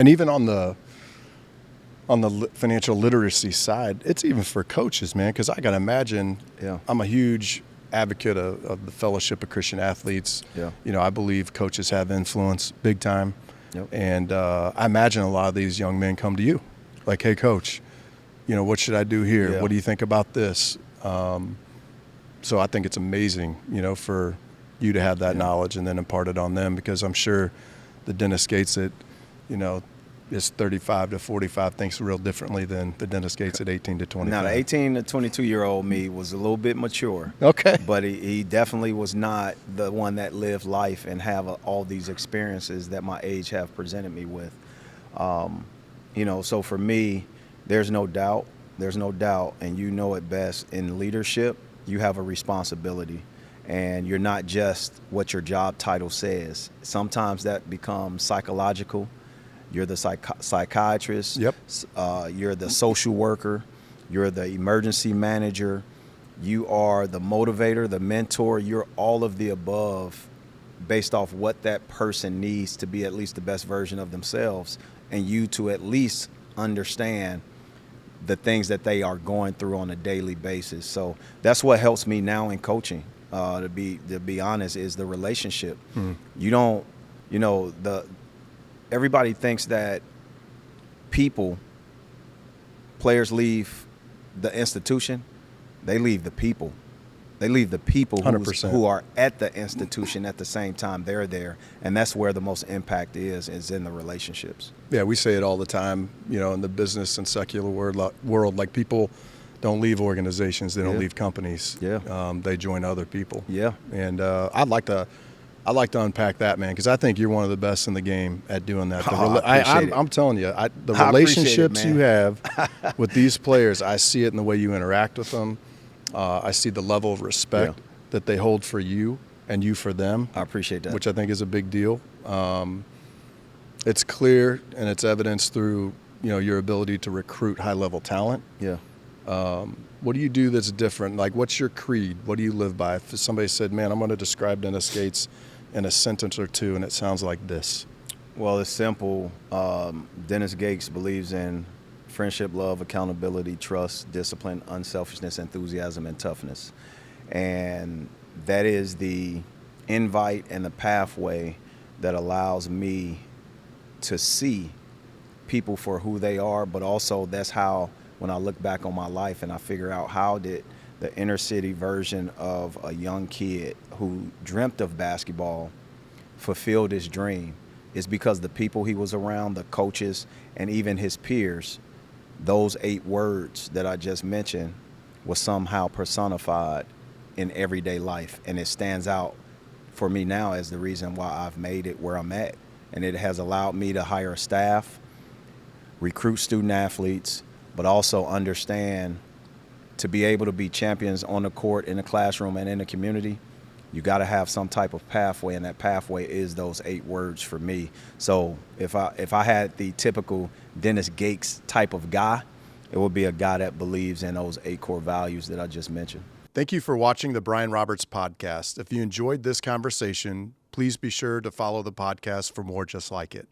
And even on the financial literacy side, it's even for coaches, man, because I got to imagine, I'm a huge advocate of the Fellowship of Christian Athletes. Yeah. You know, I believe coaches have influence big time. Yep. And I imagine a lot of these young men come to you like, hey, coach, you know, what should I do here? Yeah. What do you think about this? So I think it's amazing, you know, for you to have that knowledge and then impart it on them, because I'm sure the Dennis Gates that, you know, is 35 to 45 thinks real differently than the Dennis Gates at 18 to 25. Now, the 18 to 22-year-old me was a little bit mature. Okay. But he definitely was not the one that lived life and have all these experiences that my age have presented me with. You know, so for me, there's no doubt, and you know it best, in leadership, you have a responsibility. And you're not just what your job title says. Sometimes that becomes psychological. You're the psychiatrist. Yep. You're the social worker. You're the emergency manager. You are the motivator, the mentor. You're all of the above based off what that person needs to be at least the best version of themselves, and you to at least understand the things that they are going through on a daily basis. So that's what helps me now in coaching, to be honest, is the relationship. You don't, you know, everybody thinks that players leave the institution. They leave the people. They leave the people who are at the institution at the same time they're there. And that's where the most impact is in the relationships. Yeah, we say it all the time, you know, in the business and secular world, like people don't leave organizations, they don't leave companies. Yeah. They join other people. Yeah. And I'd like to unpack that, man, because I think you're one of the best in the game at doing that. I'm telling you, the relationships you have with these players, I see it in the way you interact with them. I see the level of respect that they hold for you and you for them. I appreciate that. Which I think is a big deal. It's clear and it's evidenced through, you know, your ability to recruit high-level talent. Yeah. What do you do that's different? Like, what's your creed? What do you live by? If somebody said, man, I'm going to describe Dennis Gates in a sentence or two, and it sounds like this. Well, it's simple. Dennis Gates believes in friendship, love, accountability, trust, discipline, unselfishness, enthusiasm, and toughness. And that is the invite and the pathway that allows me to see people for who they are, but also that's how, when I look back on my life and I figure out how did the inner city version of a young kid who dreamt of basketball fulfilled his dream, is because the people he was around, the coaches, and even his peers, those 8 words that I just mentioned was somehow personified in everyday life. And it stands out for me now as the reason why I've made it where I'm at. And it has allowed me to hire staff, recruit student athletes, but also understand to be able to be champions on the court, in the classroom, and in the community, you got to have some type of pathway, and that pathway is those 8 words for me. So if I had the typical Dennis Gates type of guy, it would be a guy that believes in those 8 core values that I just mentioned. Thank you for watching the Brian Roberts podcast. If you enjoyed this conversation, please be sure to follow the podcast for more just like it.